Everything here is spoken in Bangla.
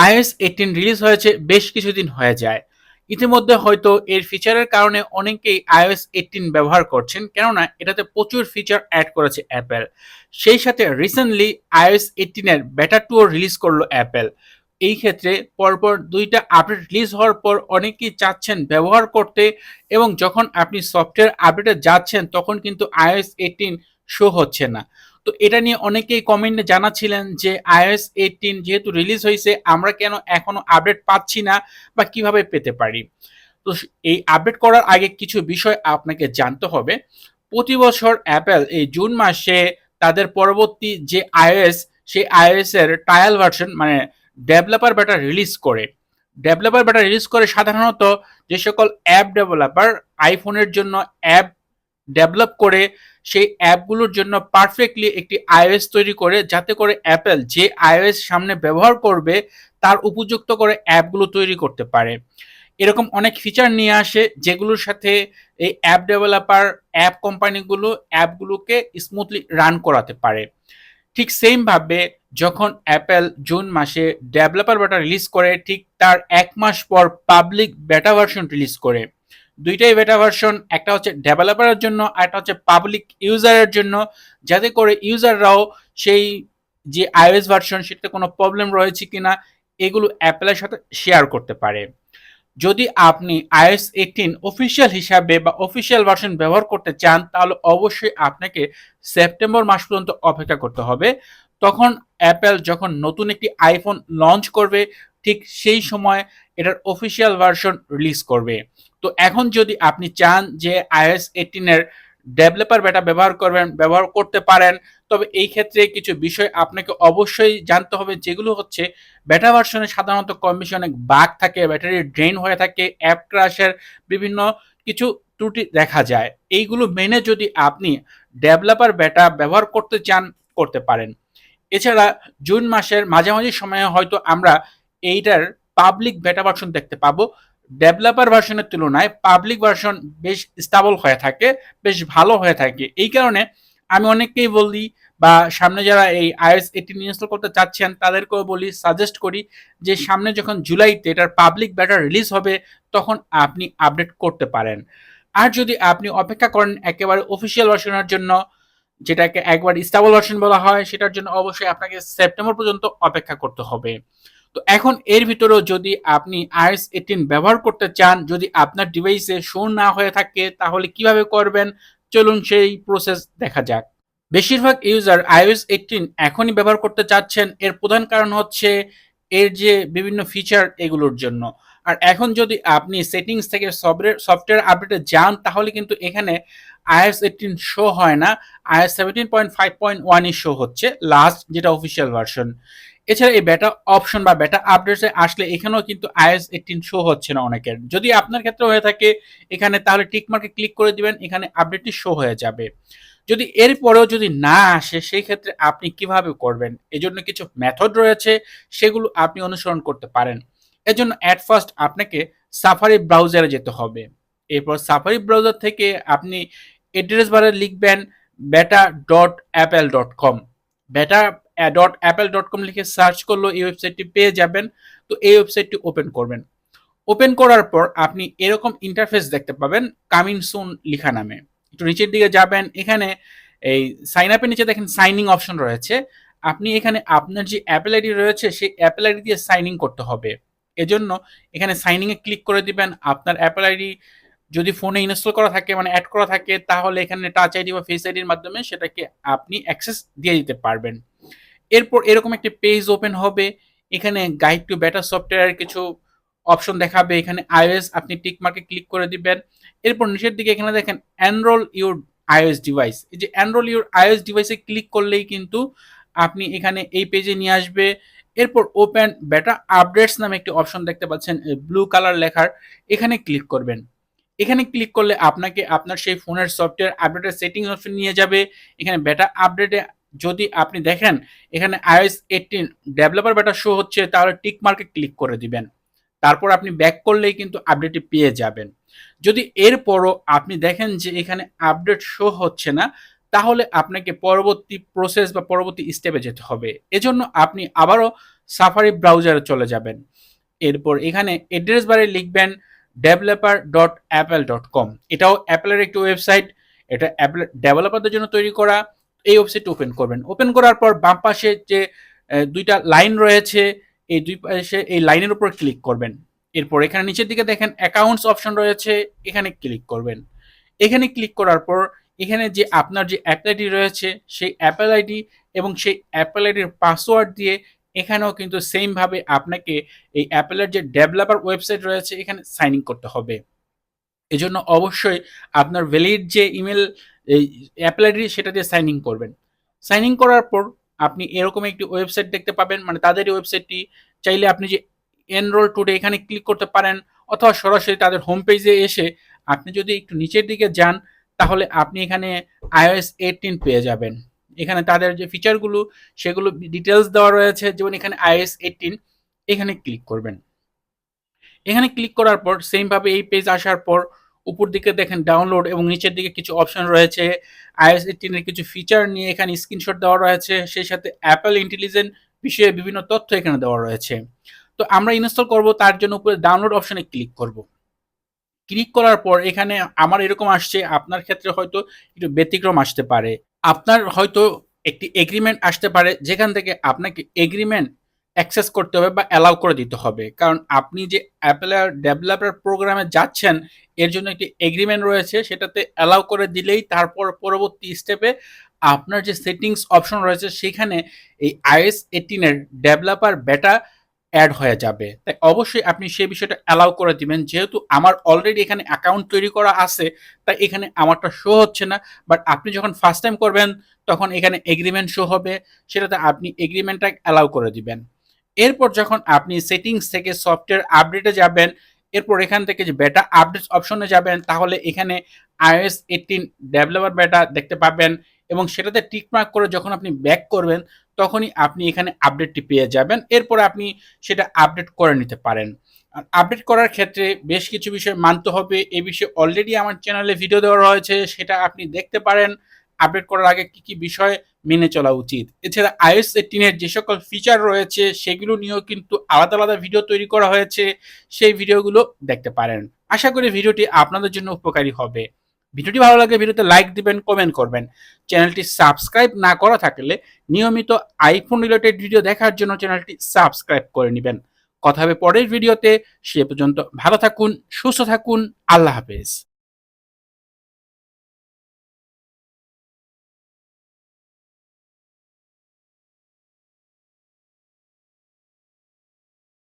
iOS 18 রিলিজ হয়েছে বেশ কিছুদিন হয়ে যায়। ইতিমধ্যে হয়তো এর ফিচারের কারণে অনেকেই iOS 18 ব্যবহার করছেন, কেননা এটাতে প্রচুর ফিচার অ্যাড করেছে অ্যাপেল। সেই সাথে রিসেন্টলি iOS 18 এর বেটা 2 রিলিজ করলো অ্যাপেল। এই ক্ষেত্রে পরপর দুইটা আপডেট রিলিজ হওয়ার পর অনেকেই চাচ্ছেন ব্যবহার করতে, এবং যখন আপনি সফটওয়্যার আপডেটে যাচ্ছেন তখন কিন্তু iOS 18 শো হচ্ছে না। তো এটা নিয়ে অনেকেই কমেন্টে জানাচ্ছিলেন যে iOS 18 যেহেতু রিলিজ হয়েছে, আমরা কেন এখনো আপডেট পাচ্ছি না বা কিভাবে পেতে পারি। তো এই আপডেট করার আগে কিছু বিষয় আপনাকে জানতে হবে। প্রতি বছর অ্যাপেল এই জুন মাসে তাদের পরবর্তী যে iOS, সেই iOS এর ট্রায়াল ভার্সন মানে ডেভেলপার বেটা রিলিজ করে। ডেভেলপার বেটা রিলিজ করে সাধারণত যে সকল অ্যাপ ডেভেলপার আইফোনের জন্য অ্যাপ ডেভেলপ করে, সেই অ্যাপগুলোর জন্য পারফেক্টলি একটি iOS তৈরি করে, যাতে করে অ্যাপেল যে iOS সামনে ব্যবহার করবে তার উপযুক্ত করে অ্যাপগুলো তৈরি করতে পারে। এরকম অনেক ফিচার নিয়ে আসে যেগুলোর সাথে এই অ্যাপ ডেভেলপার অ্যাপ কোম্পানিগুলো অ্যাপগুলোকে স্মুথলি রান করাতে পারে। ঠিক সেম ভাবে যখন অ্যাপেল জুন মাসে ডেভেলপার বেটা রিলিজ করে, ঠিক তার 1 মাস পর পাবলিক বেটা ভার্সন রিলিজ করে। দুইটাই বেটা ভার্সন, একটা হচ্ছে ডেভেলপারের জন্য আর একটা হচ্ছে পাবলিক ইউজারের জন্য, যাতে করে ইউজাররাও সেই যে iOS ভার্সন সেটাতে কোনো প্রবলেম রয়েছে কিনা এগুলো অ্যাপেলের সাথে শেয়ার করতে পারে। যদি আপনি iOS 18 অফিসিয়াল হিসাবে বা অফিসিয়াল ভার্সন ব্যবহার করতে চান, তাহলে অবশ্যই আপনাকে সেপ্টেম্বর মাস পর্যন্ত অপেক্ষা করতে হবে। তখন অ্যাপেল যখন নতুন একটি আইফোন লঞ্চ করবে, ঠিক সেই সময় এটার অফিসিয়াল ভার্সন রিলিজ করবে। তো এখন যদি আপনি চান যে iOS 18 এর ডেভেলপার বেটা ব্যবহার করবেন, ব্যবহার করতে পারেন, তবে এই ক্ষেত্রে কিছু বিষয় আপনাকে অবশ্যই জানতে হবে, যেগুলো হচ্ছে বেটা ভার্সনে সাধারণত কম বেশি অনেক বাগ থাকে, ব্যাটারি ড্রেন হয়ে থাকে, অ্যাপ ক্রাশের বিভিন্ন কিছু ত্রুটি দেখা যায়। এইগুলো মেনে যদি আপনি ডেভেলপার বেটা ব্যবহার করতে চান, করতে পারেন। এছাড়া জুন মাসের মাঝামাঝি সময়ে হয়তো আমরা এইটার পাবলিক বেটা ভার্সন দেখতে পাবো। ডেভেলপার ভার্সনের তুলনায় পাবলিক ভার্সন বেশ স্টেবল হয়ে থাকে, বেশ ভালো হয়ে থাকে। এই কারণে আমি অনেককেই বলি, বা সামনে যারা এই iOS 18 ইনস্টল করতে চাচ্ছেন তাদেরকেও বলি, সাজেস্ট করি যে সামনে যখন জুলাইতে এটার পাবলিক বেটা রিলিজ হবে তখন আপনি আপডেট করতে পারেন। আর যদি আপনি অপেক্ষা করেন একেবারে অফিসিয়াল ভার্সনের জন্য, যেটাকে একবার স্টেবল ভার্সন বলা হয়, সেটার জন্য অবশ্যই আপনাকে সেপ্টেম্বর পর্যন্ত অপেক্ষা করতে হবে। তো এখন এর ভিতরেও যদি আপনি iOS 18 ব্যবহার করতে চান, যদি আপনার ডিভাইসে শো না হয়ে থাকে, তাহলে কিভাবে করবেন চলুন সেই প্রসেস দেখা যাক। বেশিরভাগ ইউজার iOS 18 এখনই ব্যবহার করতে চাচ্ছেন, এর প্রধান কারণ হচ্ছে এর যে বিভিন্ন ফিচার এগুলোর জন্য। আর এখন যদি আপনি সেটিংস থেকে সফটওয়্যার আপডেটে যান, তাহলে কিন্তু এখানে iOS 18 শো হয় না, iOS 17.5.1 শো হচ্ছে লাস্ট, যেটা অফিসিয়াল ভার্সন। এছাড়া এই বেটা অপশন বা বেটা আপডেটে আসলে এখানেও কিন্তু iOS 18 শো হচ্ছে না অনেকের। যদি আপনার ক্ষেত্রে হয়ে থাকে এখানে, তাহলে টিক মার্কে ক্লিক করে দিবেন, এখানে আপডেটটি শো হয়ে যাবে। যদি এর পরেও যদি না আসে, সেই ক্ষেত্রে আপনি কিভাবে করবেন, এজন্য কিছু মেথড রয়েছে, সেগুলো আপনি অনুসরণ করতে পারেন। এজন্য অ্যাট ফার্স্ট আপনাকে সাফারি ব্রাউজারে যেতে হবে। এরপর সাফারি ব্রাউজার থেকে আপনি অ্যাড্রেস বারে লিখবেন beta.apple.com। beta.apple.com লিখে সার্চ করলে এই ওয়েবসাইটটি পেয়ে যাবেন। তো এই ওয়েবসাইটটি ওপেন করবেন। ওপেন করার পর আপনি এরকম ইন্টারফেস দেখতে পাবেন, কামিং সুন লিখা নামে। একটু নিচের দিকে যাবেন, এখানে এই সাইন আপের নিচে দেখেন সাইনিং অপশন রয়েছে। আপনি এখানে আপনার যে অ্যাপেল আইডি রয়েছে সেই অ্যাপেল আইডি দিয়ে সাইন ইন করতে হবে। এজন্য এখানে সাইনিং এ ক্লিক করে দিবেন। আপনার অ্যাপেল আইডি যদি ফোনে ইনস্টল করা থাকে, মানে অ্যাড করা থাকে, তাহলে এখানে টাচ আইডি বা ফেস আইডির মাধ্যমে সেটাকে আপনি অ্যাক্সেস দিয়ে দিতে পারবেন। এরপর এরকম একটি পেজ ওপেন হবে। এখানে গাইড টু বেটার সফটওয়্যার কিছু অপশন দেখাবে। এখানে iOS আপনি টিক মার্কে ক্লিক করে দিবেন। এরপর নিচের দিকে এখানে দেখেন এনরোল ইউর iOS ডিভাইস। এই যে এনরোল ইউর iOS ডিভাইসে ক্লিক করলেই কিন্তু আপনি এখানে এই পেজে নিয়ে আসবে। এরপর ওপেন বেটা আপডেটস নামে একটি অপশন দেখতে পাচ্ছেন ব্লু কালার লেখার, এখানে ক্লিক করবেন। এখানে ক্লিক করলে আপনাকে আপনার সেই ফোনের সফটওয়্যার আপডেটের সেটিংস অপশন নিয়ে যাবে। এখানে বেটা আপডেটে যদি আপনি দেখেন এখানে iOS 18 ডেভেলপার বেটা শো হচ্ছে, তাহলে টিক মার্কে ক্লিক করে দিবেন। তারপর আপনি ব্যাক করলেই কিন্তু আপডেটটি পেয়ে যাবেন। যদি এরপরও আপনি দেখেন যে এখানে আপডেট শো হচ্ছে না, তাহলে আপনাকে পরবর্তী প্রসেস বা পরবর্তী স্টেপে যেতে হবে। এজন্য আপনি আবারও সাফারি ব্রাউজারে চলে যাবেন। এরপর এখানে অ্যাড্রেস বারে লিখবেন developer.apple.com। এটাও অ্যাপেলের একটি ওয়েবসাইট। এটা অ্যাপেল ডেভেলপারদের জন্য তৈরি করা। এই ওয়েবসাইট ওপেন করবেন। ওপেন করার পর বাম পাশে যে দুইটা লাইন রয়েছে, এই দুই পাশে এই লাইনের উপর ক্লিক করবেন। এরপর এখানে নিচের দিকে দেখেন অ্যাকাউন্টস অপশন রয়েছে, এখানে ক্লিক করবেন। এখানে ক্লিক করার পর এখানে যে আপনার যে অ্যাপেল আইডি রয়েছে সেই অ্যাপেল আইডি এবং সেই অ্যাপেল আইডির পাসওয়ার্ড দিয়ে এখানেও কিন্তু সেম ভাবে আপনাকে এই অ্যাপেলের যে ডেভেলপার ওয়েবসাইট রয়েছে এখানে সাইন ইন করতে হবে। এজন্য অবশ্যই আপনার ভ্যালিড যে ইমেল এই অ্যাপেল আইডি সেটা দিয়ে সাইন ইন করবেন। সাইন ইন করার পর আপনি এরকম একটি ওয়েবসাইট দেখতে পাবেন, মানে তাদের এই ওয়েবসাইটটি। চাইলে আপনি যে এনরোল টুডে এখানে ক্লিক করতে পারেন, অথবা সরাসরি তাদের হোম পেজে এসে আপনি যদি একটু নিচের দিকে যান তাহলে আপনি এখানে iOS 18 পেয়ে যাবেন। এখানে তাদের যে ফিচারগুলো সেগুলো ডিটেলস দেওয়া রয়েছে, যেমন এখানে iOS 18 এখানে ক্লিক করবেন। এখানে ক্লিক করার পর সেম ভাবে এই পেজ আসার পর উপর দিকে দেখেন ডাউনলোড এবং নিচের দিকে কিছু অপশন রয়েছে। iOS 18 এর কিছু ফিচার নিয়ে এখানে স্ক্রিনশট দেওয়া রয়েছে, সেই সাথে অ্যাপেল ইন্টেলিজেন্ট বিষয়ে বিভিন্ন তথ্য এখানে দেওয়া রয়েছে। তো আমরা ইনস্টল করব, তার জন্য উপরে ডাউনলোড অপশনে ক্লিক করব। ক্লিক করার পর এখানে আমার এরকম আসছে, আপনার ক্ষেত্রে হয়তো একটু ব্যতিক্রম আসতে পারে। আপনার হয়তো একটি এগ্রিমেন্ট আসতে পারে, যেখান থেকে আপনাকে এগ্রিমেন্ট অ্যাক্সেস করতে হবে বা অ্যালাউ করে দিতে হবে। কারণ আপনি যে অ্যাপেলের ডেভেলপার প্রোগ্রামে যাচ্ছেন এর জন্য একটি এগ্রিমেন্ট রয়েছে, সেটাতে অ্যালাউ করে দিলেই তারপর পরবর্তী স্টেপে আপনার যে সেটিংস অপশন রয়েছে সেখানে এই iOS 18 এর ডেভেলপার বেটা অ্যাড হয়ে যাবে। তাই অবশ্যই আপনি সেই বিষয়টা অ্যালাউ করে দিবেন। যেহেতু আমার অলরেডি এখানে অ্যাকাউন্ট তৈরি করা আছে, তাই এখানে আমারটা শো হচ্ছে না। বাট আপনি যখন ফার্স্ট টাইম করবেন তখন এখানে এগ্রিমেন্ট শো হবে, সেটাতে আপনি এগ্রিমেন্টটা অ্যালাউ করে দিবেন। এরপর যখন আপনি সেটিংস থেকে সফটওয়্যার আপডেটে যাবেন, এরপর এখান থেকে যে বেটা আপডেটস অপশনে যাবেন, তাহলে এখানে iOS 18 ডেভেলপার বেটা দেখতে পাবেন এবং সেটাতে টিক মার্ক করে যখন আপনি ব্যাক করবেন তখনই আপনি এখানে আপডেটটি পেয়ে যাবেন। এরপর আপনি সেটা আপডেট করে নিতে পারেন। আর আপডেট করার ক্ষেত্রে বেশ কিছু বিষয় মানতে হবে। এই বিষয়ে অলরেডি আমার চ্যানেলে ভিডিও দেওয়া রয়েছে, সেটা আপনি দেখতে পারেন। আপডেট করার আগে কি কি বিষয় মেনে চলা উচিত। এছাড়া iOS 18 এর যে সকল ফিচার রয়েছে সেগুলো নিয়েও কিন্তু আলাদা আলাদা ভিডিও তৈরি করা হয়েছে, সেই ভিডিওগুলো দেখতে পারেন। আশা করি ভিডিওটি আপনাদের জন্য উপকারী হবে। ভিডিওটি ভালো লাগলে ভিডিওতে লাইক দিবেন, কমেন্ট করবেন। চ্যানেলটি সাবস্ক্রাইব না করা থাকলে নিয়মিত আইফোন রিলেটেড ভিডিও দেখার জন্য চ্যানেলটি সাবস্ক্রাইব করে নেবেন। কথা হবে পরের ভিডিওতে। সে পর্যন্ত ভালো থাকুন, সুস্থ থাকুন। আল্লাহ হাফেজ।